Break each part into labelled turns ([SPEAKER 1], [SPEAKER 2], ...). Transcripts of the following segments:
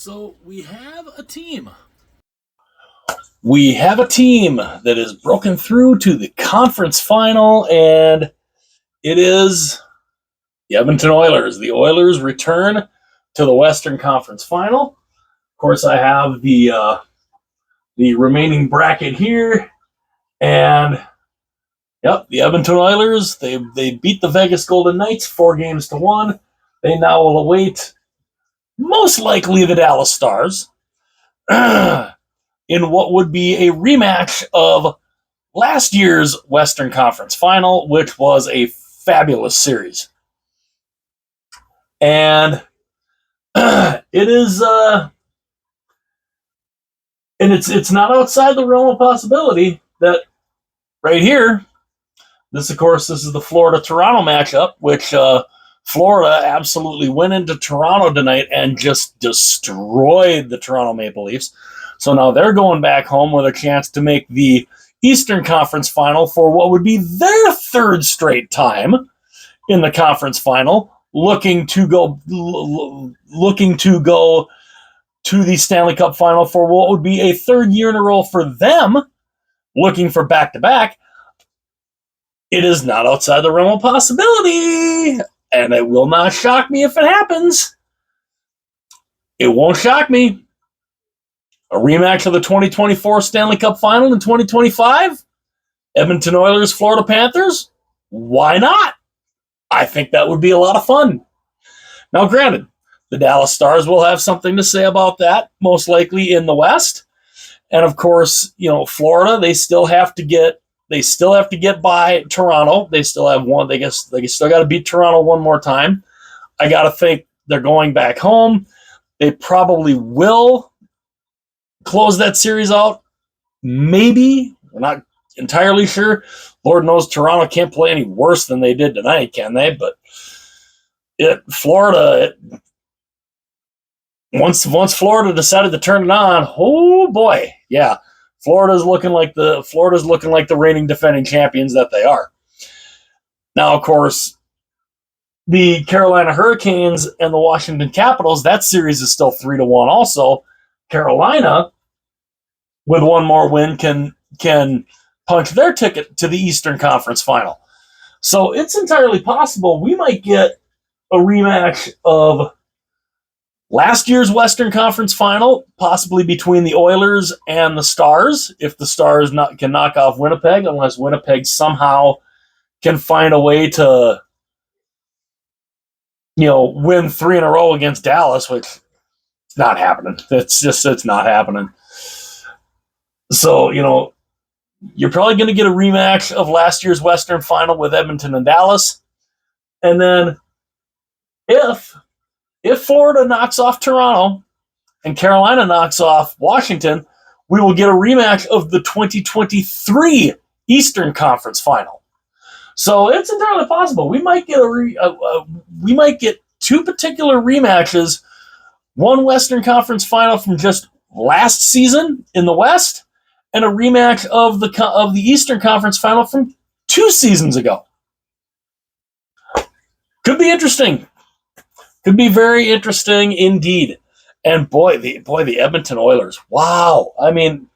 [SPEAKER 1] So we have a team. We have a team that is broken through to the conference final, and it is the Edmonton Oilers. The Oilers return to the Western Conference Final. Of course, I have the remaining bracket here, and yep, the Edmonton Oilers. They beat the Vegas Golden Knights 4-1. They now will await most likely the Dallas Stars in what would be a rematch of last year's Western Conference Final, which was a fabulous series. And it is, and it's not outside the realm of possibility that right here, this is the Florida-Toronto matchup, which Florida absolutely went into Toronto tonight and just destroyed the Toronto Maple Leafs. So now they're going back home with a chance to make the Eastern Conference Final for what would be their third straight time in the conference final, looking to go to the Stanley Cup Final for what would be a third year in a row for them, looking for back-to-back. It is not outside the realm of possibility, and it will not shock me if it happens. It won't shock me. A rematch of the 2024 Stanley Cup Final in 2025? Edmonton Oilers, Florida Panthers? Why not? I think that would be a lot of fun. Now, granted, the Dallas Stars will have something to say about that, most likely in the West. And of course, Florida, they still have to get by Toronto. They still have one. They still got to beat Toronto one more time. I got to think they're going back home. They probably will close that series out. Maybe. We're not entirely sure. Lord knows Toronto can't play any worse than they did tonight, can they? But Florida, once Florida decided to turn it on, oh boy, yeah. Florida's looking like the reigning defending champions that they are. Now, of course, the Carolina Hurricanes and the Washington Capitals, that series is still 3-1 also. Carolina, with one more win, can punch their ticket to the Eastern Conference Final. So it's entirely possible we might get a rematch of last year's Western Conference Final, possibly between the Oilers and the Stars, if the Stars can knock off Winnipeg, unless Winnipeg somehow can find a way to win 3 in a row against Dallas, which is not happening. It's not happening. So, you're probably going to get a rematch of last year's Western Final with Edmonton and Dallas. And then if Florida knocks off Toronto and Carolina knocks off Washington, we will get a rematch of the 2023 Eastern Conference Final. So it's entirely possible. We might get we might get 2 particular rematches, one Western Conference Final from just last season in the West, and a rematch of the Eastern Conference Final from 2 seasons ago. Could be interesting. Could be very interesting indeed. And boy, the Edmonton Oilers. Wow. I mean,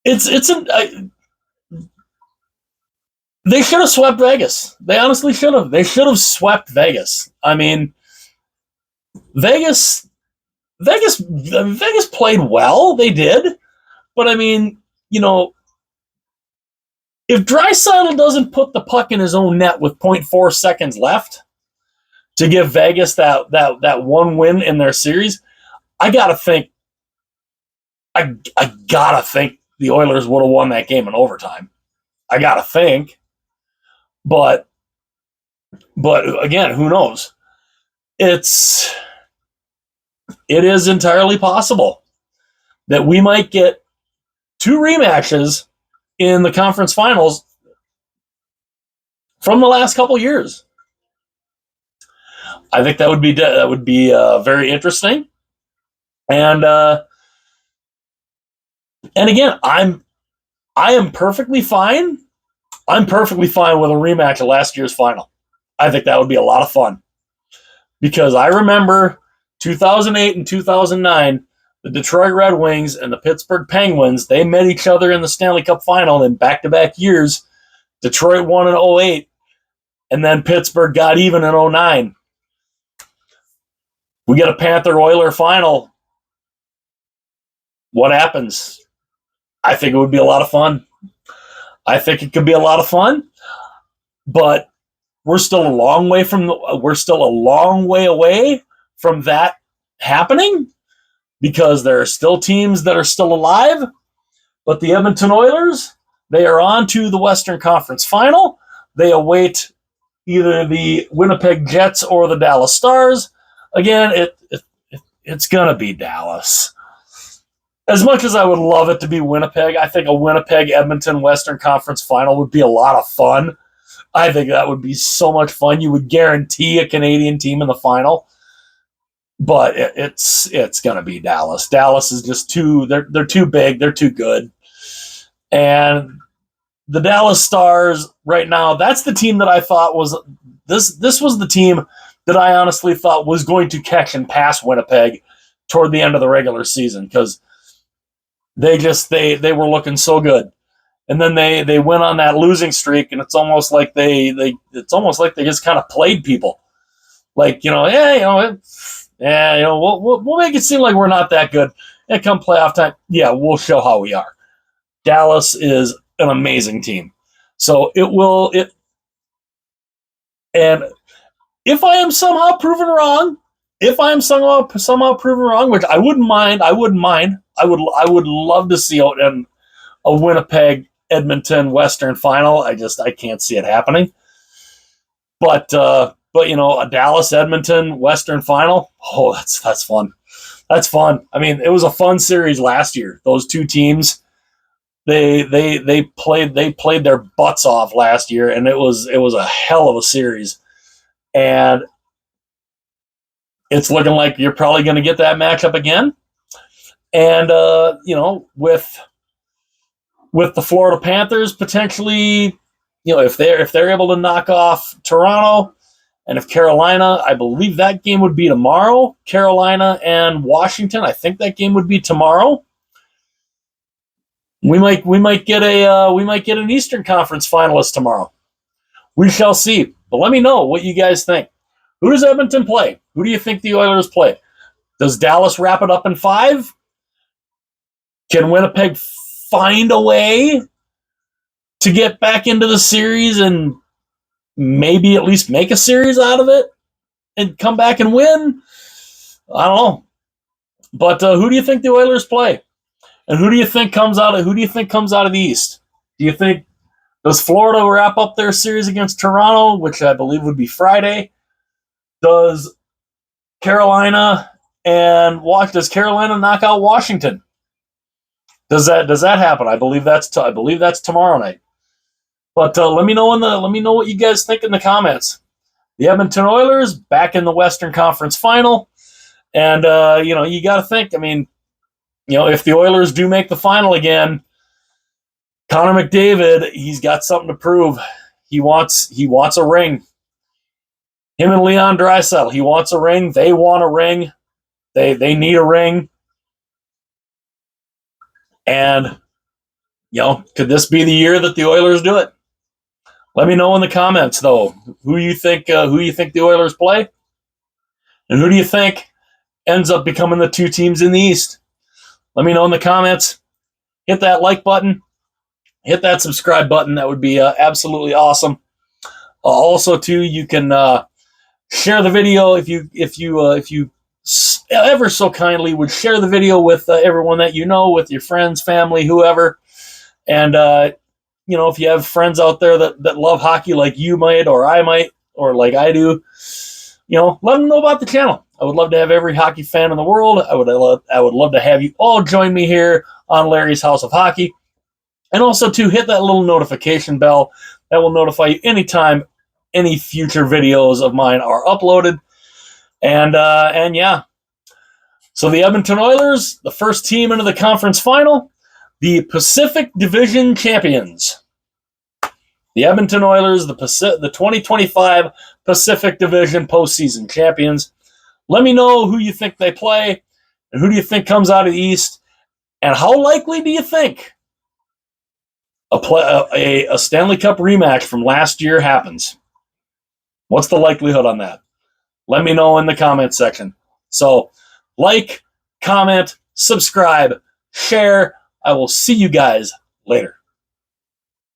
[SPEAKER 1] they should have swept Vegas. They honestly should have. They should have swept Vegas. I mean, Vegas played well. They did. But I mean, if Draisaitl doesn't put the puck in his own net with 0.4 seconds left to give Vegas that one win in their series, I gotta think the Oilers would have won that game in overtime. I gotta think. But again, who knows? It is entirely possible that we might get 2 rematches in the conference finals from the last couple years. I think that would be very interesting, and again, I am perfectly fine. I'm perfectly fine with a rematch of last year's final. I think that would be a lot of fun because I remember 2008 and 2009, the Detroit Red Wings and the Pittsburgh Penguins, they met each other in the Stanley Cup Final in back-to-back years. Detroit won in 2008, and then Pittsburgh got even in 2009. We get a Panther-Oiler final. What happens? I think it would be a lot of fun. I think it could be a lot of fun, but we're still a long way away from that happening, because there are still teams that are still alive. But the Edmonton Oilers, they are on to the Western Conference Final. They await either the Winnipeg Jets or the Dallas Stars. Again, it's going to be Dallas. As much as I would love it to be Winnipeg, I think a Winnipeg-Edmonton Western Conference Final would be a lot of fun. I think that would be so much fun. You would guarantee a Canadian team in the final. But it's going to be Dallas. Dallas is just they're too big. They're too good. And the Dallas Stars right now, that's the team that I thought was this was the team that I honestly thought was going to catch and pass Winnipeg toward the end of the regular season, because they were looking so good. And then they went on that losing streak, and it's almost like they just kind of played people. Like, we'll make it seem like we're not that good. And come playoff time, we'll show how we are. Dallas is an amazing team. So and if I am somehow proven wrong, which I wouldn't mind. I would love to see a Winnipeg Edmonton Western Final. I can't see it happening. But a Dallas Edmonton Western Final, that's fun. That's fun. I mean, it was a fun series last year. Those two teams, they played their butts off last year, and it was a hell of a series. And it's looking like you're probably going to get that matchup again. And with the Florida Panthers potentially, if they're able to knock off Toronto. And if Carolina, I believe that game would be tomorrow. Carolina and Washington, I think that game would be tomorrow. We might get an Eastern Conference finalist tomorrow. We shall see. But let me know what you guys think. Who does Edmonton play? Who do you think the Oilers play? Does Dallas wrap it up in 5? Can Winnipeg find a way to get back into the series and maybe at least make a series out of it and come back and win? I don't know. But who do you think the Oilers play? And who do you think comes out of the East? Does Florida wrap up their series against Toronto, which I believe would be Friday? Does Carolina knock out Washington? Does that happen? I believe that's tomorrow night. But let me know what you guys think in the comments. The Edmonton Oilers back in the Western Conference Final, and you got to think. I mean, if the Oilers do make the final again, Connor McDavid, he's got something to prove. He wants a ring. Him and Leon Draisaitl, he wants a ring. They want a ring. They need a ring. And could this be the year that the Oilers do it? Let me know in the comments, though, who you think the Oilers play, and who do you think ends up becoming the two teams in the East? Let me know in the comments. Hit that like button. Hit that subscribe button. That would be absolutely awesome. Also, too, you can share the video if you ever so kindly would share the video with everyone that you know, with your friends, family, whoever, and if you have friends out there that love hockey like you might, or I might, or like I do, let them know about the channel. I would love to have every hockey fan in the world. I would love to have you all join me here on Larry's House of Hockey. And also, to hit that little notification bell that will notify you anytime any future videos of mine are uploaded. And yeah. So the Edmonton Oilers, the first team into the conference final, the Pacific Division champions. The Edmonton Oilers, the 2025 Pacific Division postseason champions. Let me know who you think they play and who do you think comes out of the East, and how likely do you think a Stanley Cup rematch from last year happens? What's the likelihood on that? Let me know in the comment section. So, like, comment, subscribe, share. I will see you guys later.